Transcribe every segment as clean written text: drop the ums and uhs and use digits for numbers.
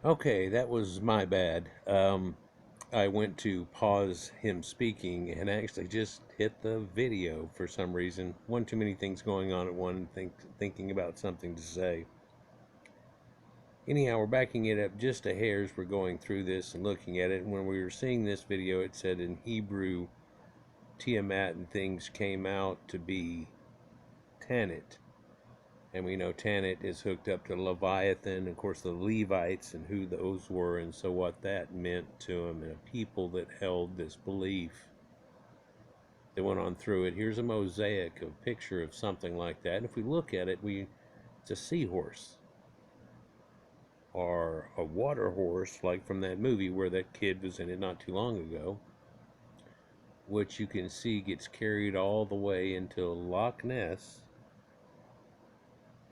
Okay, that was my bad. I went to pause him speaking and actually just hit the video for some reason. One too many things going on at one, thinking about something to say. Anyhow, we're backing it up just a hair as we're going through this and looking at it. And when we were seeing this video, it said in Hebrew, Tiamat and things came out to be Tanit. And we know Tanit is hooked up to Leviathan, of course, the Levites and who those were, and so what that meant to them, and a people that held this belief. They went on through it. Here's a mosaic, a picture of something like that. And if we look at it, it's a seahorse or a water horse, like from that movie where that kid was in it not too long ago, which you can see gets carried all the way into Loch Ness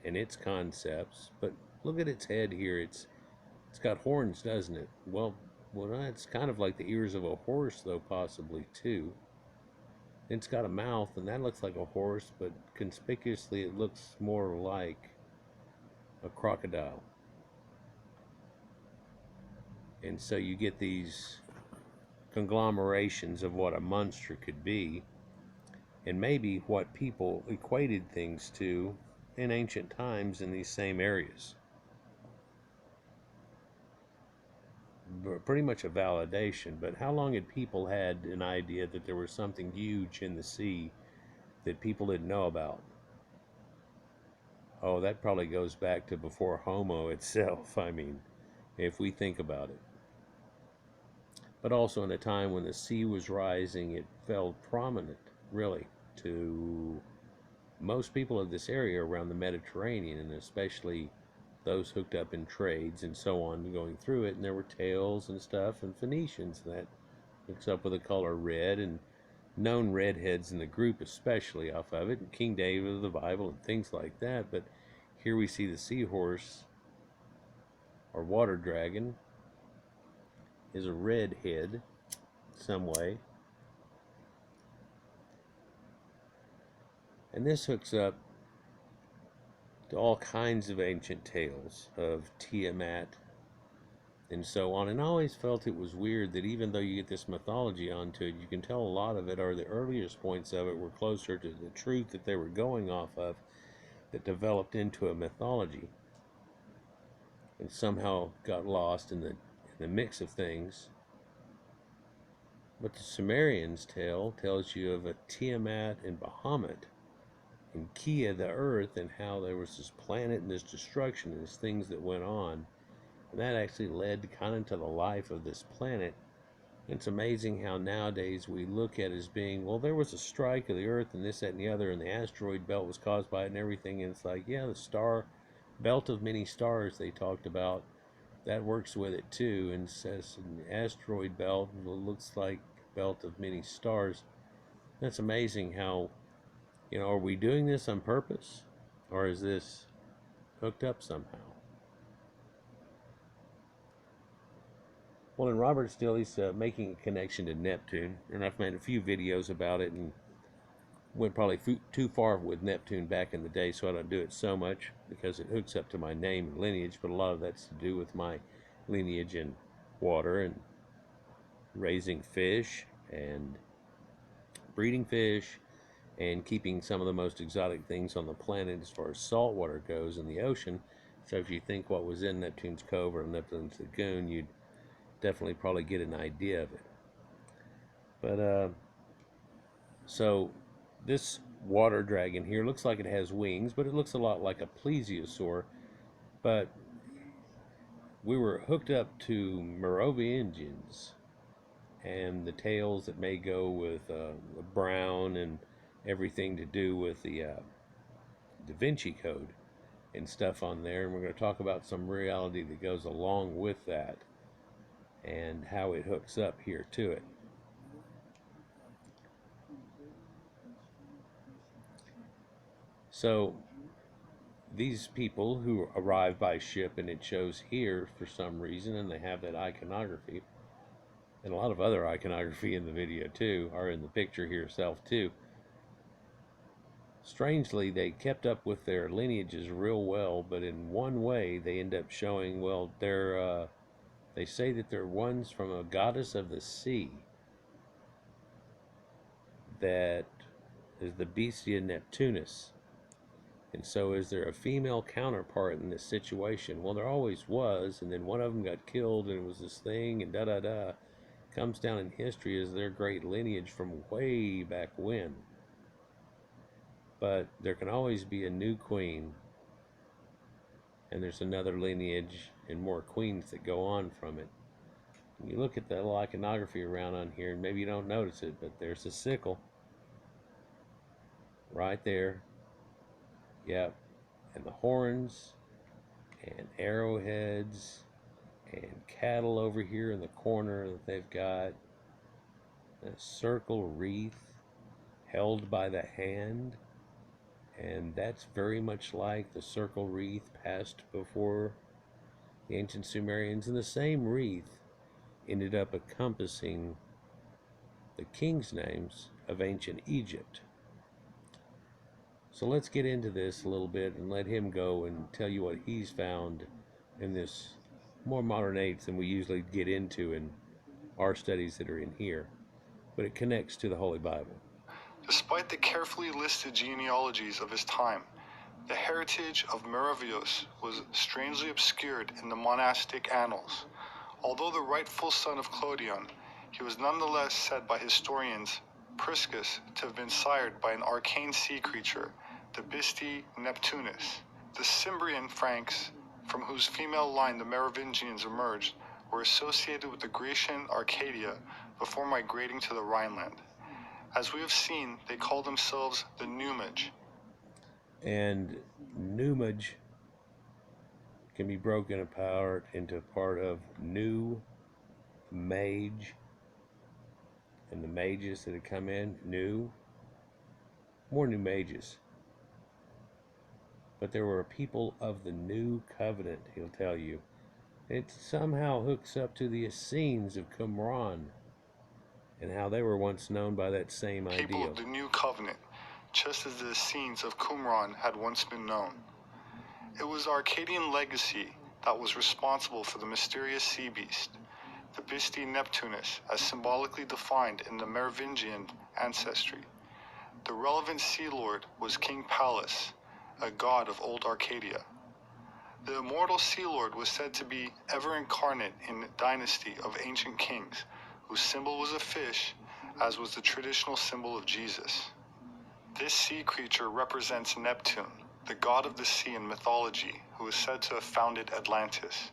and its concepts. But look at its head here. It's got horns, doesn't it? Well, it's kind of like the ears of a horse, though, possibly, too. It's got a mouth, and that looks like a horse, but conspicuously it looks more like a crocodile. And so you get these conglomerations of what a monster could be, and maybe what people equated things to in ancient times in these same areas. Pretty much a validation, but how long had people had an idea that there was something huge in the sea that people didn't know about? Oh, that probably goes back to before Homo itself, I mean, if we think about it. But also in a time when the sea was rising, it felt prominent, really, to most people of this area around the Mediterranean, and especially those hooked up in trades and so on going through it. And there were tales and stuff, and Phoenicians that mix up with the color red, and known redheads in the group especially off of it, and King David of the Bible and things like that. But here we see the seahorse or water dragon is a redhead some way, and this hooks up to all kinds of ancient tales of Tiamat and so on. And I always felt it was weird that even though you get this mythology onto it, you can tell a lot of it, or the earliest points of it, were closer to the truth that they were going off of, that developed into a mythology and somehow got lost in the mix of things. But the Sumerians' tale tells you of a Tiamat and Bahamut and Kia, the earth, and how there was this planet and this destruction and these things that went on. And that actually led kind of to the life of this planet. It's amazing how nowadays we look at it as being, well, there was a strike of the earth and this, that, and the other, and the asteroid belt was caused by it and everything. And it's like, yeah, the star belt of many stars they talked about, that works with it too, and says an asteroid belt looks like belt of many stars. That's amazing how, are we doing this on purpose, or is this hooked up somehow? Well, in Robert Still, he's making a connection to Neptune, and I've made a few videos about it and went probably too far with Neptune back in the day, so I don't do it so much because it hooks up to my name and lineage, but a lot of that's to do with my lineage and water and raising fish and breeding fish and keeping some of the most exotic things on the planet as far as salt water goes in the ocean. So if you think what was in Neptune's Cove or Neptune's Lagoon, you'd definitely probably get an idea of it. But so this water dragon here looks like it has wings, but it looks a lot like a plesiosaur. But we were hooked up to Merovingians and the tales that may go with Brown and everything to do with the Da Vinci Code and stuff on there. And we're going to talk about some reality that goes along with that and how it hooks up here to it. So these people who arrive by ship, and it shows here for some reason, and they have that iconography and a lot of other iconography in the video too, or in the picture here itself too. Strangely, they kept up with their lineages real well, but in one way they end up showing, well, they're They say that they're ones from a goddess of the sea that is the Bestia Neptunus. And so is there a female counterpart in this situation? Well, there always was, and then one of them got killed, and it was this thing, and da-da-da. Comes down in history as their great lineage from way back when. But there can always be a new queen, and there's another lineage and more queens that go on from it. And you look at the iconography around on here, and maybe you don't notice it, but there's a sickle right there. Yep. And the horns and arrowheads and cattle over here in the corner that they've got. A circle wreath held by the hand. And that's very much like the circle wreath passed before the ancient Sumerians. And the same wreath ended up encompassing the king's names of ancient Egypt. So let's get into this a little bit and let him go and tell you what he's found in this more modern age than we usually get into in our studies that are in here. But it connects to the Holy Bible. Despite the carefully listed genealogies of his time, the heritage of Meravios was strangely obscured in the monastic annals. Although the rightful son of Clodion, he was nonetheless said by historians Priscus to have been sired by an arcane sea creature, the Bisti Neptunus. The Cimbrian Franks, from whose female line the Merovingians emerged, were associated with the Grecian Arcadia before migrating to the Rhineland. As we have seen, they call themselves the Numage. And Numage can be broken apart into part of new mage, and the mages that have come in, more new mages. But there were people of the new covenant, he'll tell you. It somehow hooks up to the Essenes of Qumran and how they were once known by that same ideal. People of the new covenant, just as the Essenes of Qumran had once been known. It was Arcadian legacy that was responsible for the mysterious sea beast, the Bisti Neptunus, as symbolically defined in the Merovingian ancestry. The relevant sea lord was King Pallas, a god of old Arcadia. The immortal sea lord was said to be ever incarnate in the dynasty of ancient kings, whose symbol was a fish, as was the traditional symbol of Jesus. This sea creature represents Neptune, the god of the sea in mythology, who is said to have founded Atlantis,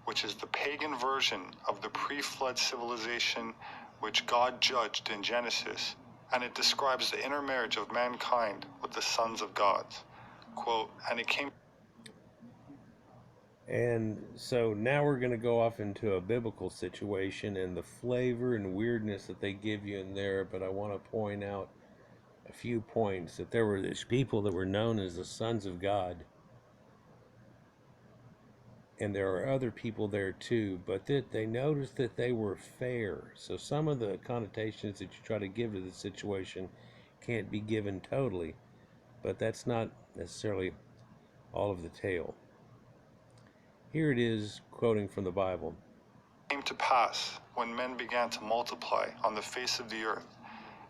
which is the pagan version of the pre-flood civilization which God judged in Genesis, and it describes the intermarriage of mankind with the sons of gods. Quote, and it came... And so now we're going to go off into a biblical situation and the flavor and weirdness that they give you in there, but I want to point out a few points that there were these people that were known as the sons of God. And there are other people there too, but that they noticed that they were fair. So some of the connotations that you try to give to the situation can't be given totally, but that's not necessarily all of the tale. Here it is, quoting from the Bible. It came to pass, when men began to multiply on the face of the earth,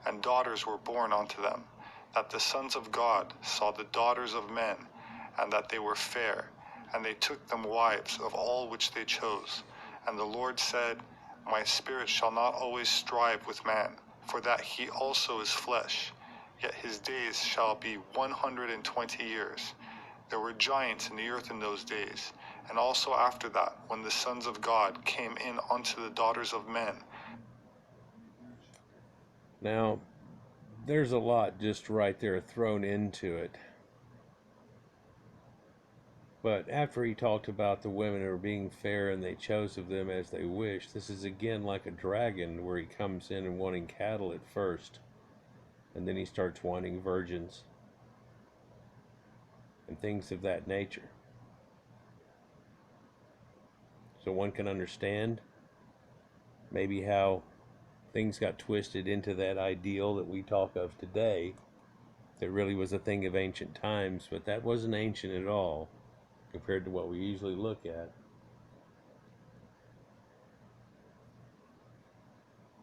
and daughters were born unto them, that the sons of God saw the daughters of men, and that they were fair, and they took them wives of all which they chose. And the Lord said, my spirit shall not always strive with man, for that he also is flesh, yet his days shall be 120 years. There were giants in the earth in those days, and also after that, when the sons of God came in unto the daughters of men. Now, there's a lot just right there thrown into it. But after he talked about the women who were being fair and they chose of them as they wished, this is again like a dragon where he comes in and wanting cattle at first, and then he starts wanting virgins and things of that nature. So one can understand maybe how things got twisted into that ideal that we talk of today that really was a thing of ancient times, but that wasn't ancient at all compared to what we usually look at.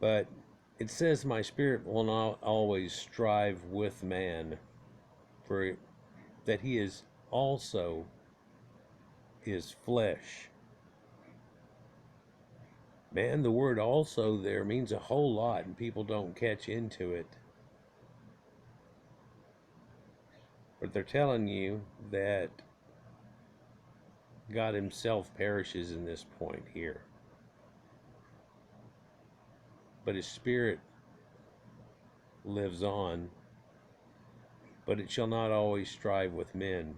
But it says, my spirit will not always strive with man, for that he is also his flesh. Man, the word also there means a whole lot, and people don't catch into it. But they're telling you that God himself perishes in this point here. But his spirit lives on, but it shall not always strive with men.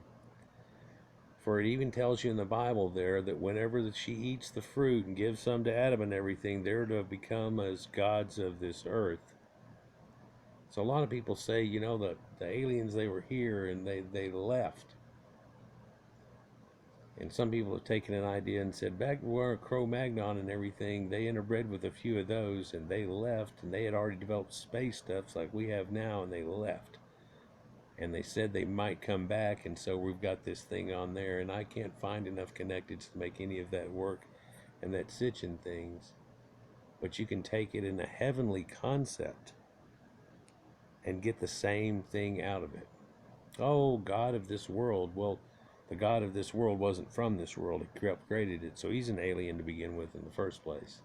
For it even tells you in the Bible there that whenever she eats the fruit and gives some to Adam and everything, they're to become as gods of this earth. So a lot of people say, you know, the aliens, they were here and they left. And some people have taken an idea and said, back where Cro-Magnon and everything, they interbred with a few of those and they left, and they had already developed space stuff like we have now, and they left. And they said they might come back, and so we've got this thing on there, and I can't find enough connecteds to make any of that work and that Scythian things. But you can take it in a heavenly concept and get the same thing out of it. Oh, God of this world. Well, the God of this world wasn't from this world. He created it, so he's an alien to begin with in the first place.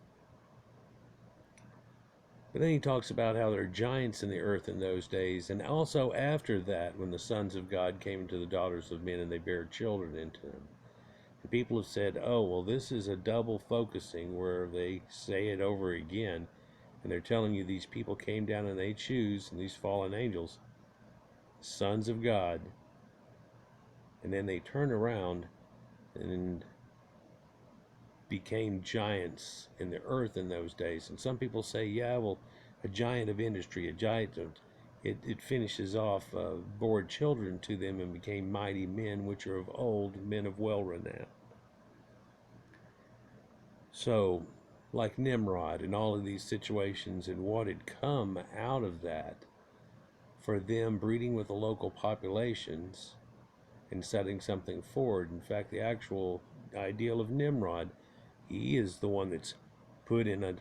But then he talks about how there are giants in the earth in those days, and also after that, when the sons of God came to the daughters of men and they bare children into them. And people have said, oh, well, this is a double focusing where they say it over again, and they're telling you these people came down and they choose, and these fallen angels, sons of God, and then they turn around and became giants in the earth in those days. And some people say, yeah, well, a giant of industry, a giant of, it finishes off, bore children to them and became mighty men, which are of old, men of well renown. So, like Nimrod and all of these situations and what had come out of that, for them breeding with the local populations and setting something forward. In fact, the actual ideal of Nimrod, he is the one that's put in a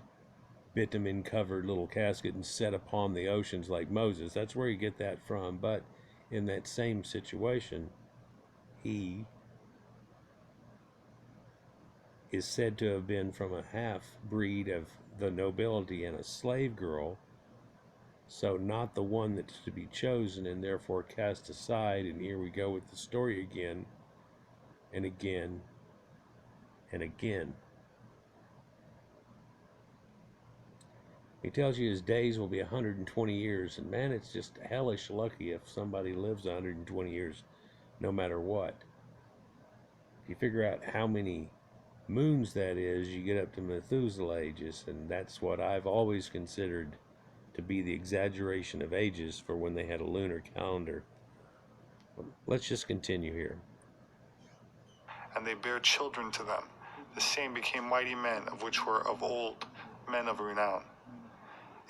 bitumen covered little casket and set upon the oceans like Moses. That's where you get that from. But in that same situation, he is said to have been from a half breed of the nobility and a slave girl, so not the one that's to be chosen and therefore cast aside. And here we go with the story again and again and again. He tells you his days will be 120 years, and man, it's just hellish lucky if somebody lives 120 years, no matter what. If you figure out how many moons that is, you get up to Methuselah ages, and that's what I've always considered to be the exaggeration of ages for when they had a lunar calendar. Let's just continue here. And they bare children to them. The same became mighty men, of which were of old, men of renown.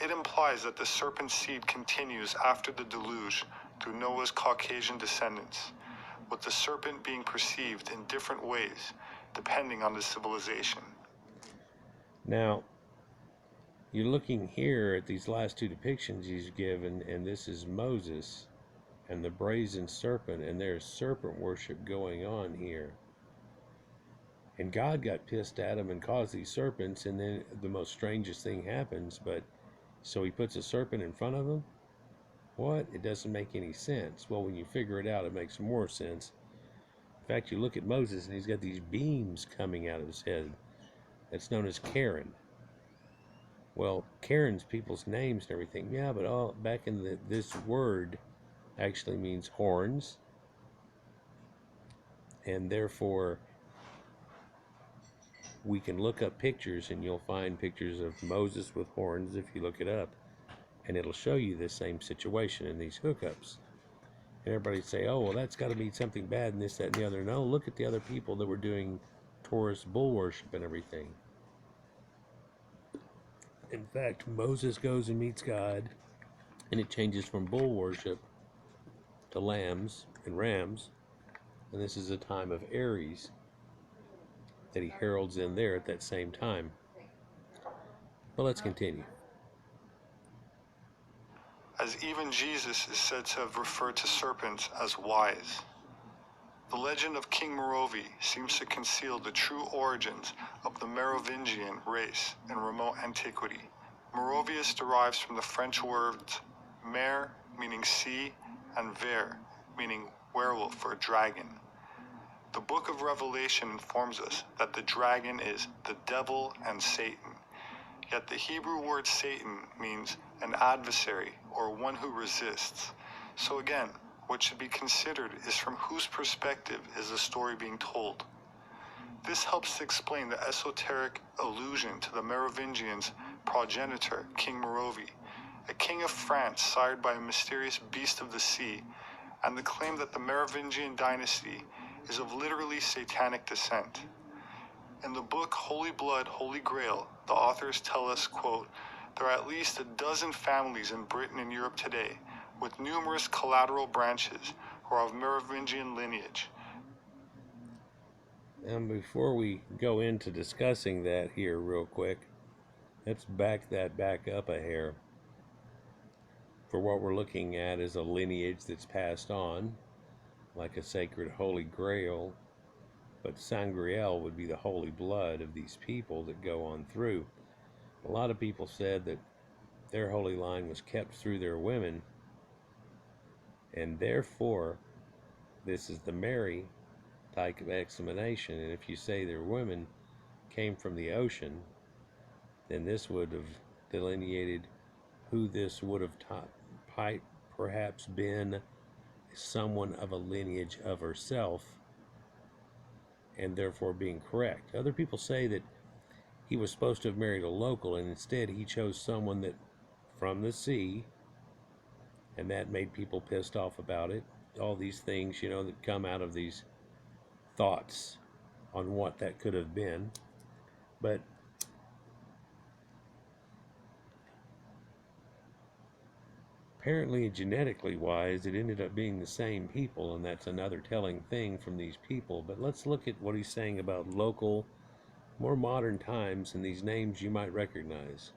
It implies that the serpent seed continues after the deluge through Noah's Caucasian descendants, with the serpent being perceived in different ways, depending on the civilization. Now, you're looking here at these last two depictions he's given, and this is Moses and the brazen serpent, and there's serpent worship going on here. And God got pissed at him and caused these serpents, and then the most strangest thing happens, but so he puts a serpent in front of them? What? It doesn't make any sense. Well, when you figure it out, it makes more sense. In fact, you look at Moses, and he's got these beams coming out of his head. That's known as Karen. Well, Karen's people's names and everything. Yeah, but all back in this word actually means horns. And therefore, we can look up pictures, and you'll find pictures of Moses with horns if you look it up. And it'll show you this same situation in these hookups. And everybody say, oh, well, that's got to be something bad and this, that, and the other. No, look at the other people that were doing Taurus bull worship and everything. In fact, Moses goes and meets God, and it changes from bull worship to lambs and rams. And this is a time of Aries that he heralds in there at that same time. But let's continue. as even Jesus is said to have referred to serpents as wise. The legend of King Merovi seems to conceal the true origins of the Merovingian race in remote antiquity. Merovius derives from the French words mer, meaning sea, and ver, meaning werewolf or dragon. The book of Revelation informs us that the dragon is the devil and Satan. Yet the Hebrew word Satan means an adversary or one who resists. So again, what should be considered is from whose perspective is the story being told. This helps to explain the esoteric allusion to the Merovingians' progenitor, King Merovi, a king of France sired by a mysterious beast of the sea, and the claim that the Merovingian dynasty is of literally satanic descent. In the book Holy Blood, Holy Grail, the authors tell us, quote, there are at least a dozen families in Britain and Europe today, with numerous collateral branches who are of Merovingian lineage. And before we go into discussing that here real quick, let's back up a hair. For what we're looking at is a lineage that's passed on, like a sacred Holy Grail, but Sangreal would be the holy blood of these people that go on through. A lot of people said that their holy line was kept through their women, and therefore this is the Mary type of explanation. And if you say their women came from the ocean, then this would have delineated who this would have perhaps been, someone of a lineage of herself, and therefore being correct. Other people say that he was supposed to have married a local, and instead he chose someone that from the sea, and that made people pissed off about it. All these things, that come out of these thoughts on what that could have been. But apparently, genetically wise, it ended up being the same people, and that's another telling thing from these people. But let's look at what he's saying about local, more modern times, and these names you might recognize.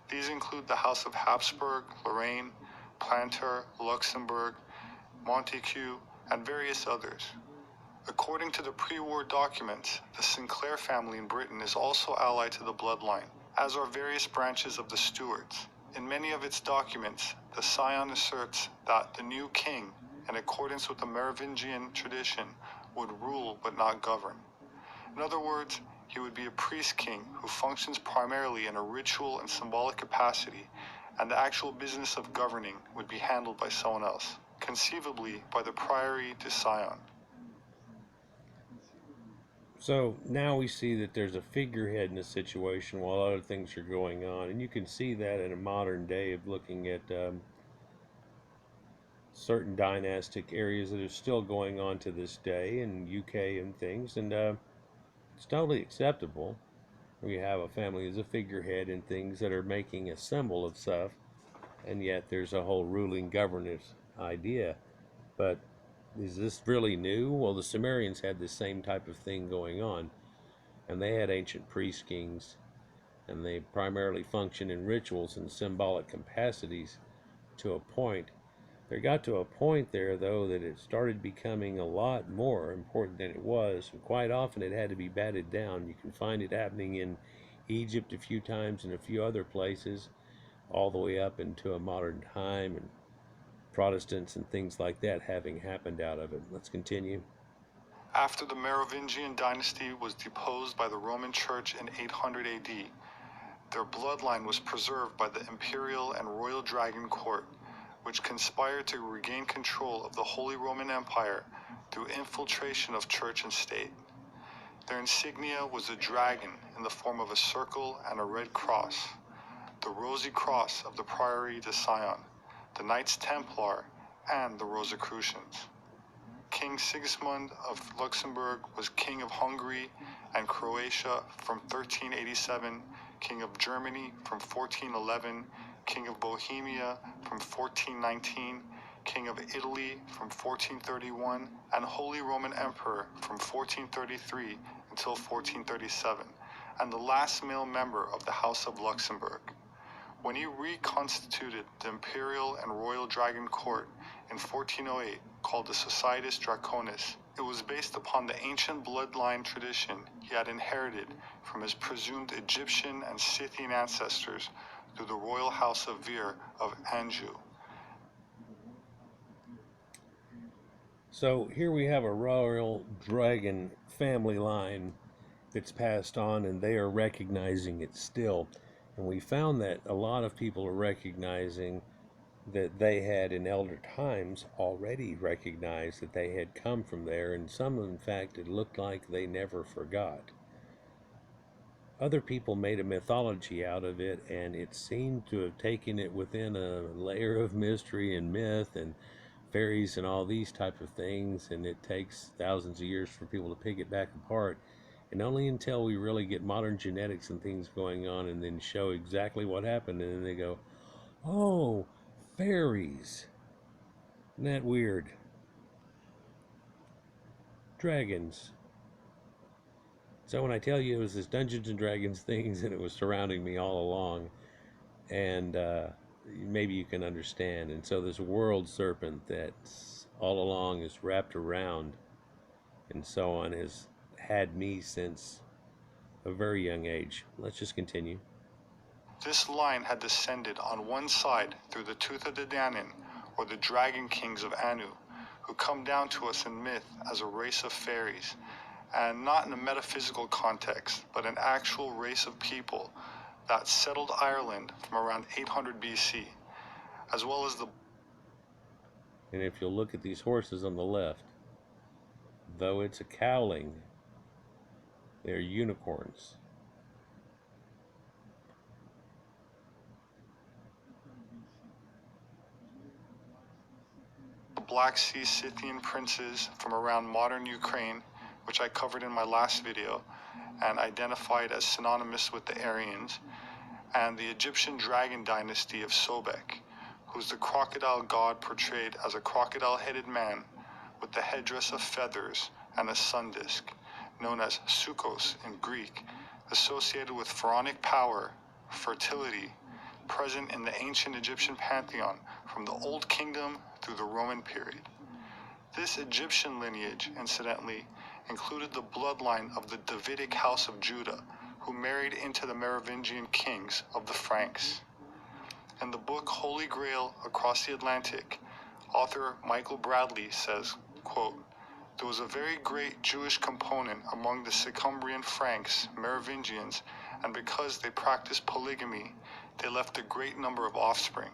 These include the House of Habsburg, Lorraine, Planter, Luxembourg, Montesquieu, and various others. According to the pre-war documents, the Sinclair family in Britain is also allied to the bloodline, as are various branches of the Stuarts. In many of its documents, the scion asserts that the new king, in accordance with the Merovingian tradition, would rule but not govern. In other words, he would be a priest king who functions primarily in a ritual and symbolic capacity, and the actual business of governing would be handled by someone else, conceivably by the Priory de Sion. So now we see that there's a figurehead in a situation while other things are going on, and you can see that in a modern day of looking at certain dynastic areas that are still going on to this day in UK and things, and it's totally acceptable. We have a family as a figurehead and things that are making a symbol of stuff, and yet there's a whole ruling governance idea. But is this really new? Well, the Sumerians had the same type of thing going on, and they had ancient priest kings, and they primarily function in rituals and symbolic capacities to a point. There got to a point there, though, that it started becoming a lot more important than it was, and quite often it had to be batted down. You can find it happening in Egypt a few times and a few other places, all the way up into a modern time, and Protestants and things like that having happened out of it. Let's continue. After the Merovingian dynasty was deposed by the Roman Church in 800 AD, their bloodline was preserved by the imperial and royal dragon court, which conspired to regain control of the Holy Roman Empire through infiltration of church and state. Their insignia was a dragon in the form of a circle and a red cross, the rosy cross of the Priory de Sion, the Knights Templar, and the Rosicrucians. King Sigismund of Luxembourg was king of Hungary and Croatia from 1387, king of Germany from 1411, king of Bohemia from 1419, king of Italy from 1431, and Holy Roman Emperor from 1433 until 1437, and the last male member of the House of Luxembourg. When he reconstituted the imperial and royal dragon court in 1408, called the Societas Draconis, it was based upon the ancient bloodline tradition he had inherited from his presumed Egyptian and Scythian ancestors through the royal house of Vir of Anjou. So here we have a royal dragon family line that's passed on, and they are recognizing it still. And we found that a lot of people are recognizing that they had in elder times already recognized that they had come from there, and some, in fact, it looked like they never forgot. Other people made a mythology out of it, and it seemed to have taken it within a layer of mystery and myth and fairies and all these type of things, and it takes thousands of years for people to pick it back apart. And only until we really get modern genetics and things going on and then show exactly what happened, and then they go, oh, fairies. Isn't that weird? Dragons. So when I tell you it was this Dungeons and Dragons things and it was surrounding me all along, and maybe you can understand. And so this world serpent that's all along is wrapped around and so on has had me since a very young age. Let's just continue. This line had descended on one side through the tooth of the Danan, or the dragon kings of Anu, who come down to us in myth as a race of fairies, and not in a metaphysical context, but an actual race of people that settled Ireland from around 800 BC, as well as the... And if you'll look at these horses on the left, though it's a cowling, they're unicorns. Black Sea Scythian princes from around modern Ukraine, which I covered in my last video and identified as synonymous with the Aryans, and the Egyptian dragon dynasty of Sobek, who's the crocodile god portrayed as a crocodile-headed man with the headdress of feathers and a sun disk, known as Sukos in Greek, associated with pharaonic power, fertility, present in the ancient Egyptian pantheon from the Old Kingdom through the Roman period. This Egyptian lineage, incidentally, included the bloodline of the Davidic house of Judah, who married into the Merovingian kings of the Franks. In the book Holy Grail Across the Atlantic, author Michael Bradley says, quote, "There was a very great Jewish component among the Sicumbrian Franks, Merovingians, and because they practiced polygamy, they left a great number of offspring.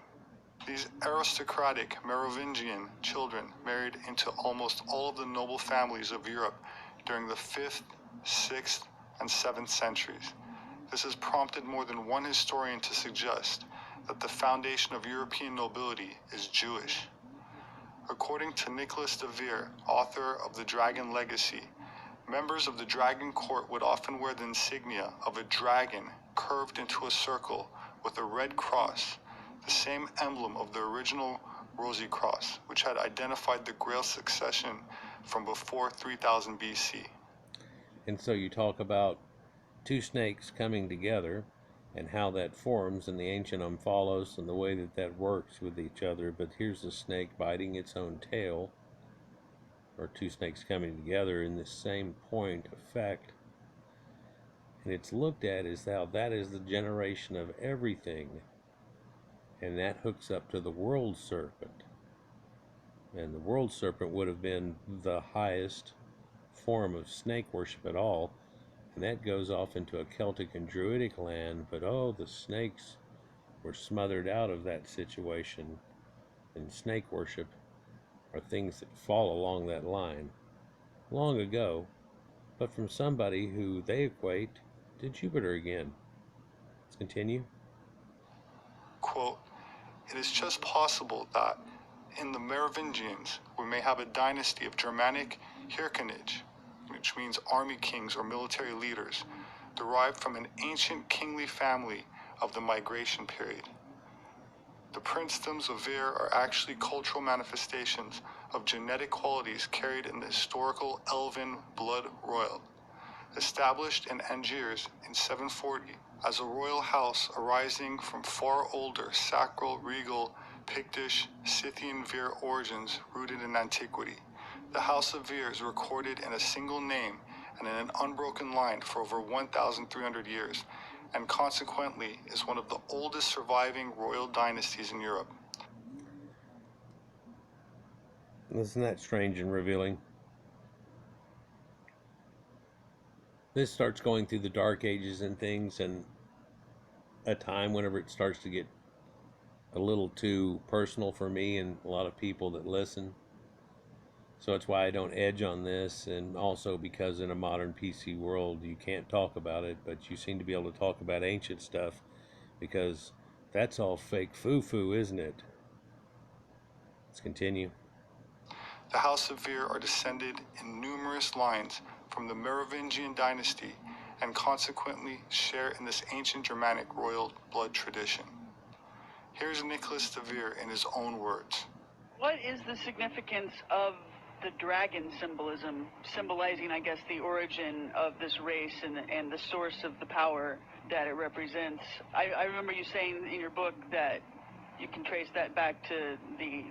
These aristocratic Merovingian children married into almost all of the noble families of Europe during the 5th, 6th, and 7th centuries. This has prompted more than one historian to suggest that the foundation of European nobility is Jewish. According to Nicholas de Vere, author of The Dragon Legacy, members of the dragon court would often wear the insignia of a dragon curved into a circle with a red cross, the same emblem of the original Rosy Cross, which had identified the Grail succession from before 3000 BC. And so you talk about two snakes coming together and how that forms in the ancient omphalos and the way that that works with each other. But here's a snake biting its own tail, or two snakes coming together in the same point effect. And it's looked at as how that is the generation of everything. And that hooks up to the world serpent. And the world serpent would have been the highest form of snake worship at all. And that goes off into a Celtic and Druidic land. But oh, the snakes were smothered out of that situation. And snake worship are things that fall along that line long ago, but from somebody who they equate to Jupiter again. Let's continue. Quote, "It is just possible that in the Merovingians we may have a dynasty of Germanic Hirconage, which means army kings or military leaders, derived from an ancient kingly family of the migration period. The princedoms of Vir are actually cultural manifestations of genetic qualities carried in the historical elven blood royal, established in Angers in 740 as a royal house arising from far older sacral, regal, Pictish, Scythian Vir origins rooted in antiquity. The House of Vir is recorded in a single name and in an unbroken line for over 1,300 years, and consequently is one of the oldest surviving royal dynasties in Europe. Isn't that strange and revealing? This starts going through the Dark Ages and things, and a time whenever it starts to get a little too personal for me and a lot of people that listen. So it's why I don't edge on this, and also because in a modern PC world you can't talk about it, but you seem to be able to talk about ancient stuff, because that's all fake foo-foo, isn't it? Let's continue. The House of Vir are descended in numerous lines from the Merovingian dynasty and consequently share in this ancient Germanic royal blood tradition. Here's Nicholas de Vir in his own words. What is the significance of the dragon symbolism, symbolizing, I guess, the origin of this race and the source of the power that it represents? I remember you saying in your book that you can trace that back to the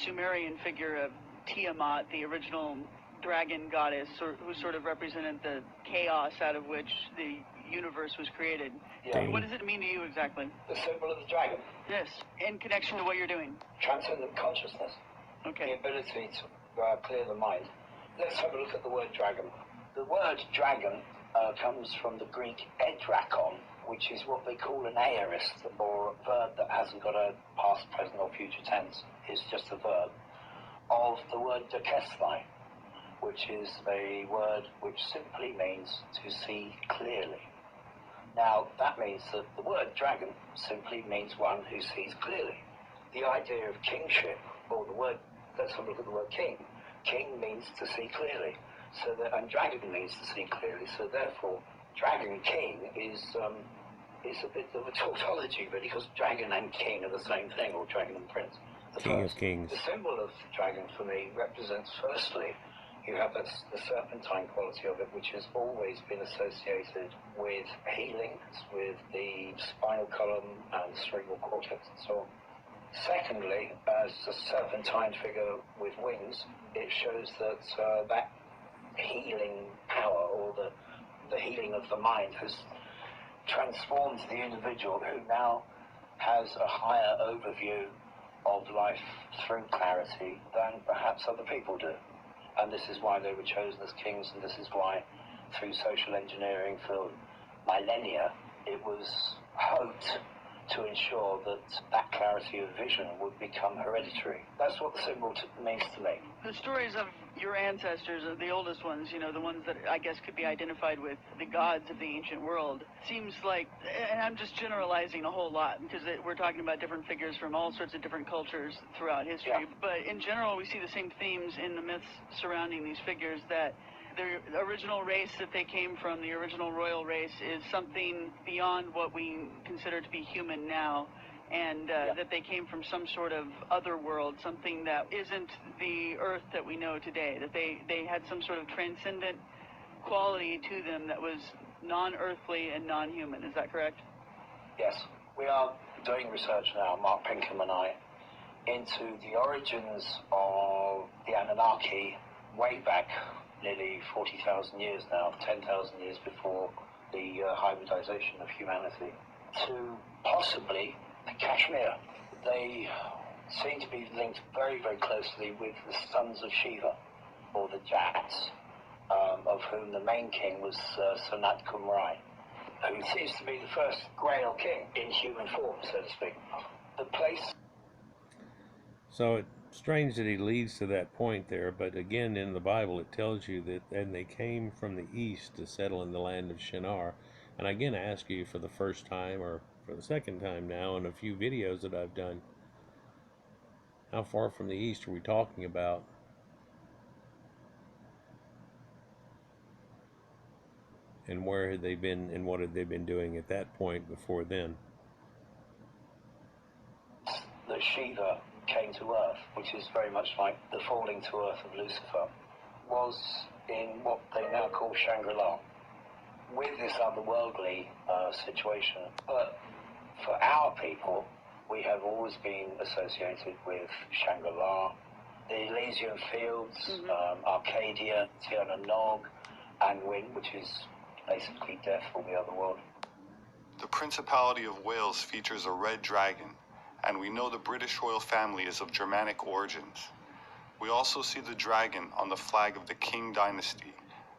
Sumerian figure of Tiamat, the original dragon goddess, who sort of represented the chaos out of which the universe was created. Yeah. What does it mean to you exactly? The symbol of the dragon. Yes, in connection to what you're doing. Transcendent consciousness. Okay. The ability to clear the mind. Let's have a look at the word dragon. The word dragon comes from the Greek edrakon, which is what they call an aorist, or a verb that hasn't got a past, present, or future tense. It's just a verb. Of the word dokesthai, which is a word which simply means to see clearly. Now, that means that the word dragon simply means one who sees clearly. The idea of kingship, or the word, let's have a look at the word king. King means to see clearly, and dragon means to see clearly. So therefore, dragon king is a bit of a tautology, really, because dragon and king are the same thing, or dragon and prince. King of Kings. The symbol of the dragon for me represents, firstly, you have the serpentine quality of it, which has always been associated with healing, with the spinal column and cerebral cortex and so on. Secondly, as a serpentine figure with wings, it shows that that healing power, or the healing of the mind, has transformed the individual, who now has a higher overview of life through clarity than perhaps other people do. And this is why they were chosen as kings, and this is why, through social engineering for millennia, it was hoped to ensure that that clarity of vision would become hereditary. That's what the symbol means to me. The stories of your ancestors, the oldest ones, the ones that I guess could be identified with the gods of the ancient world, seems like, and I'm just generalizing a whole lot, because we're talking about different figures from all sorts of different cultures throughout history, Yeah. But in general we see the same themes in the myths surrounding these figures, that the original race that they came from, the original royal race, is something beyond what we consider to be human now, and that they came from some sort of other world, something that isn't the earth that we know today, that they had some sort of transcendent quality to them that was non-earthly and non-human. Is that correct? Yes. We are doing research now, Mark Pinkham and I, into the origins of the Anunnaki way back nearly 40,000 years now, 10,000 years before the hybridization of humanity, to possibly the Kashmir. They seem to be linked very, very closely with the sons of Shiva, or the Jats, of whom the main king was Sanat Kumrai, who seems to be the first Grail king in human form, so to speak. The place... So it's strange that he leads to that point there, but again in the Bible it tells you that, and they came from the east to settle in the land of Shinar. And again I ask you for the first time, or for the second time now, in a few videos that I've done, how far from the east are we talking about? And where had they been, and what had they been doing at that point before then? That Shiva came to Earth, which is very much like the falling to Earth of Lucifer, was in what they now call Shangri-La. with this otherworldly situation. But for our people, we have always been associated with Shangri-La, the Elysian Fields, Arcadia, Tirna Nog, Anwin, which is basically death for the other world. The Principality of Wales features a red dragon, and we know the British royal family is of Germanic origins. We also see the dragon on the flag of the Qing dynasty,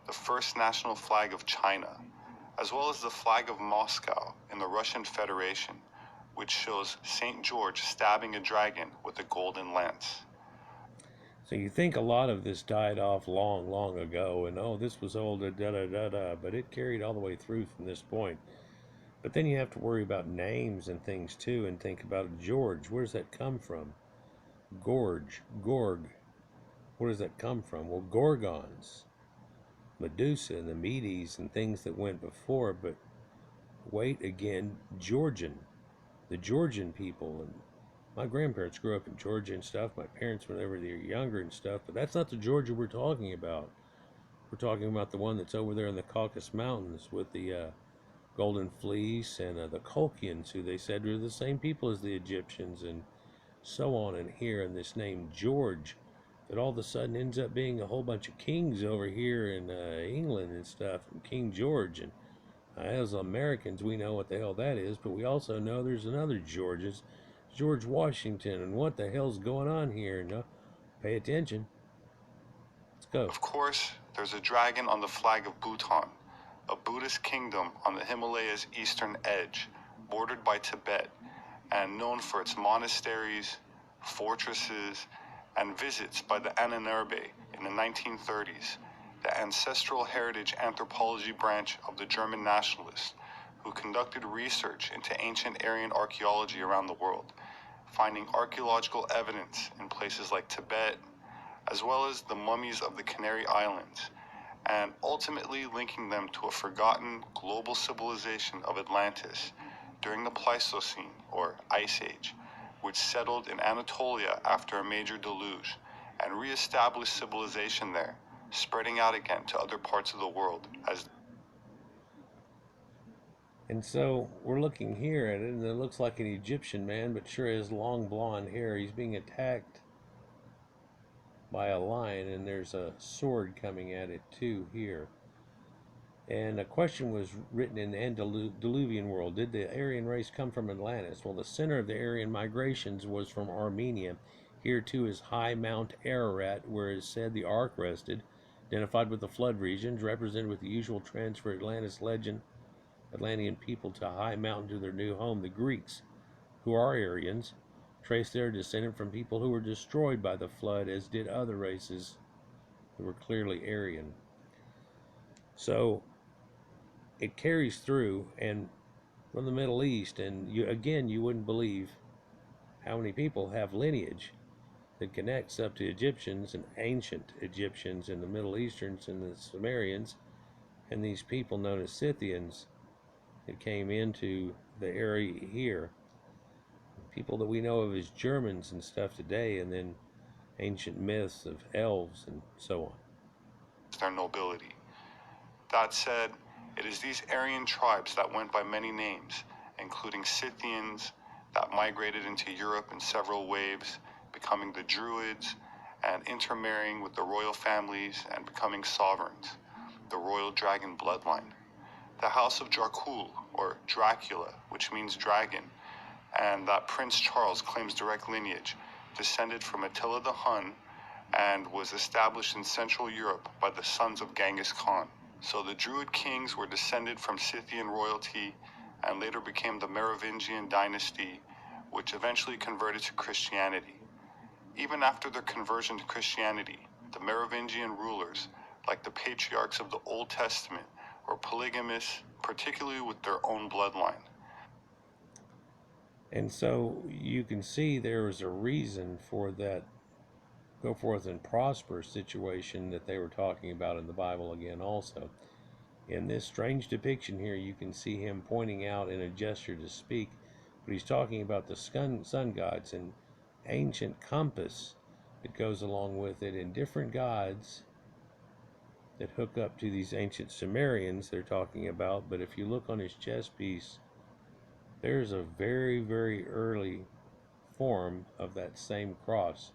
the first national flag of China, as well as the flag of Moscow in the Russian Federation, which shows St. George stabbing a dragon with a golden lance. So you think a lot of this died off long, long ago, and oh, this was old, but it carried all the way through from this point. But then you have to worry about names and things too, and think about George. Where does that come from? Gorge, Gorg. Where does that come from? Well, Gorgons, Medusa, and the Medes, and things that went before. But wait again, Georgian, the Georgian people. And my grandparents grew up in Georgia and stuff. My parents, whenever they were younger and stuff. But that's not the Georgia we're talking about. We're talking about the one that's over there in the Caucasus Mountains with the Golden Fleece and the Colchians, who they said were the same people as the Egyptians, and so on. And here, and this name George, that all of a sudden ends up being a whole bunch of kings over here in England and stuff, and King George. And as Americans, we know what the hell that is, but we also know there's another George's, George Washington, and what the hell's going on here? No, pay attention. Let's go. Of course, there's a dragon on the flag of Bhutan, a Buddhist kingdom on the Himalayas' eastern edge, bordered by Tibet, and known for its monasteries, fortresses, and visits by the Ahnenerbe in the 1930s, the ancestral heritage anthropology branch of the German nationalists, who conducted research into ancient Aryan archaeology around the world, finding archaeological evidence in places like Tibet, as well as the mummies of the Canary Islands, and ultimately linking them to a forgotten global civilization of Atlantis during the Pleistocene, or Ice Age, which settled in Anatolia after a major deluge and re-established civilization there, spreading out again to other parts of the world as. And so we're looking here at it, and it looks like an Egyptian man, but sure has long blonde hair. He's being attacked by a lion, and there's a sword coming at it too here. And a question was written in the antediluvian world: did the Aryan race come from Atlantis? Well, the center of the Aryan migrations was from Armenia. Here too is high Mount Ararat, where it is said the ark rested, identified with the flood regions, represented with the usual transfer Atlantis legend, Atlantean people to a high mountain to their new home. The Greeks, who are Aryans, trace their descent from people who were destroyed by the flood, as did other races that were clearly Aryan. So it carries through, and from the Middle East, and you wouldn't believe how many people have lineage that connects up to Egyptians and ancient Egyptians and the Middle Easterns and the Sumerians and these people known as Scythians that came into the area here. People that we know of as Germans and stuff today, and then ancient myths of elves and so on. Their nobility. That said, it is these Aryan tribes that went by many names, including Scythians, that migrated into Europe in several waves, becoming the Druids, and intermarrying with the royal families and becoming sovereigns, the royal dragon bloodline. The House of Dracul, or Dracula, which means dragon, and that Prince Charles claims direct lineage, descended from Attila the Hun, and was established in Central Europe by the sons of Genghis Khan. So the Druid kings were descended from Scythian royalty and later became the Merovingian dynasty, which eventually converted to Christianity. Even after their conversion to Christianity, the Merovingian rulers, like the patriarchs of the Old Testament, were polygamous, particularly with their own bloodline. And so you can see there was a reason for that go forth and prosper situation that they were talking about in the Bible again also. In this strange depiction here, you can see him pointing out in a gesture to speak, but he's talking about the sun gods and ancient compass that goes along with it, and different gods that hook up to these ancient Sumerians they're talking about, but if you look on his chest piece, there's a very, very early form of that same cross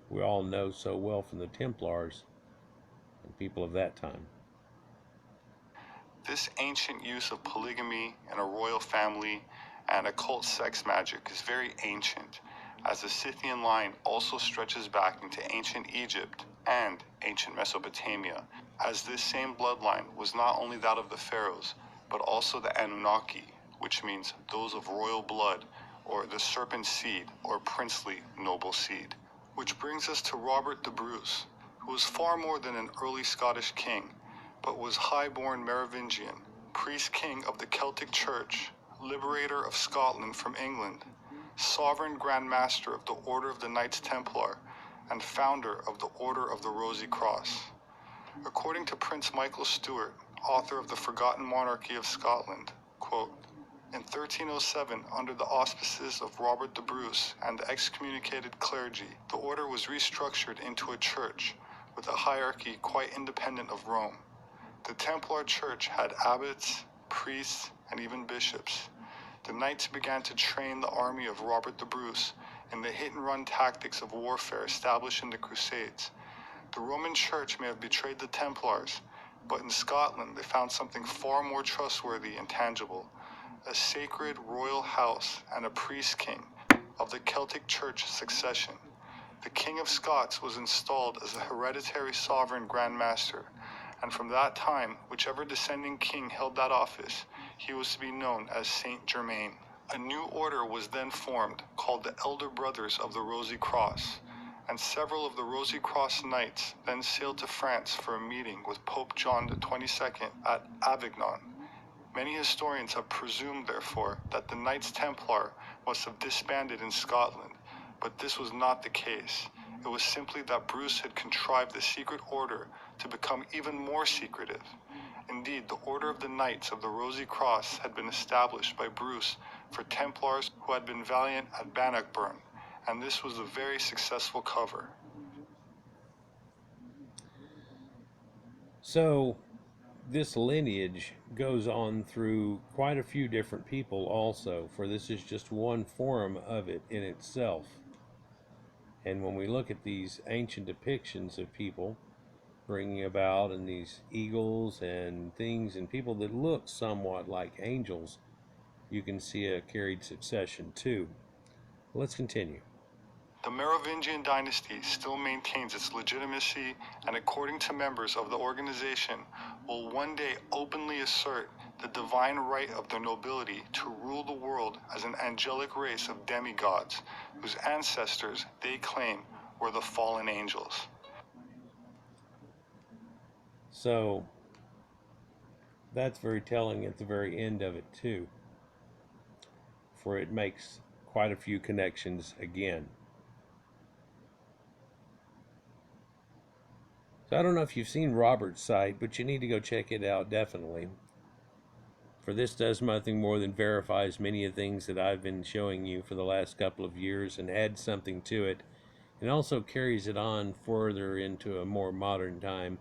we all know so well from the Templars and people of that time. This ancient use of polygamy in a royal family and occult sex magic is very ancient, as the Scythian line also stretches back into ancient Egypt and ancient Mesopotamia, as this same bloodline was not only that of the pharaohs, but also the Anunnaki, which means those of royal blood, or the serpent seed, or princely noble seed. Which brings us to Robert the Bruce, who was far more than an early Scottish king, but was high-born Merovingian, priest-king of the Celtic Church, liberator of Scotland from England, sovereign Grand Master of the Order of the Knights Templar, and founder of the Order of the Rosy Cross. According to Prince Michael Stuart, author of The Forgotten Monarchy of Scotland, quote, in 1307, under the auspices of Robert the Bruce and the excommunicated clergy, the order was restructured into a church with a hierarchy quite independent of Rome. The Templar Church had abbots, priests, and even bishops. The knights began to train the army of Robert the Bruce in the hit-and-run tactics of warfare established in the Crusades. The Roman Church may have betrayed the Templars, but in Scotland they found something far more trustworthy and tangible, a sacred royal house and a priest-king of the Celtic Church succession. The King of Scots was installed as a hereditary sovereign Grand Master, and from that time, whichever descending king held that office, he was to be known as Saint Germain. A new order was then formed, called the Elder Brothers of the Rosy Cross, and several of the Rosy Cross Knights then sailed to France for a meeting with Pope John XXII at Avignon. Many historians have presumed, therefore, that the Knights Templar must have disbanded in Scotland, but this was not the case. It was simply that Bruce had contrived the secret order to become even more secretive. Indeed, the Order of the Knights of the Rosy Cross had been established by Bruce for Templars who had been valiant at Bannockburn, and this was a very successful cover. So, this lineage goes on through quite a few different people also, for this is just one form of it in itself. And when we look at these ancient depictions of people bringing about and these eagles and things and people that look somewhat like angels, you can see a carried succession too. Let's continue. The Merovingian dynasty still maintains its legitimacy and, according to members of the organization, will one day openly assert the divine right of their nobility to rule the world as an angelic race of demigods, whose ancestors, they claim, were the fallen angels. So, that's very telling at the very end of it too, for it makes quite a few connections again. So I don't know if you've seen Robert's site, but you need to go check it out, definitely. For this does nothing more than verifies many of the things that I've been showing you for the last couple of years and adds something to it. And also carries it on further into a more modern time,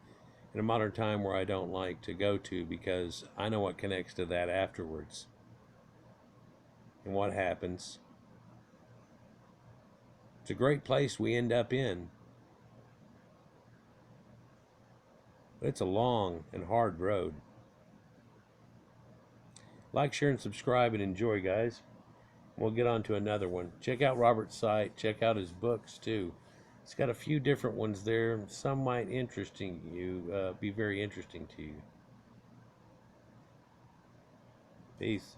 in a modern time where I don't like to go to because I know what connects to that afterwards. And what happens. It's a great place we end up in. But it's a long and hard road. Like, share, and subscribe, and enjoy, guys. We'll get on to another one. Check out Robert's site. Check out his books, too. It's got a few different ones there. Some might be very interesting to you. Peace.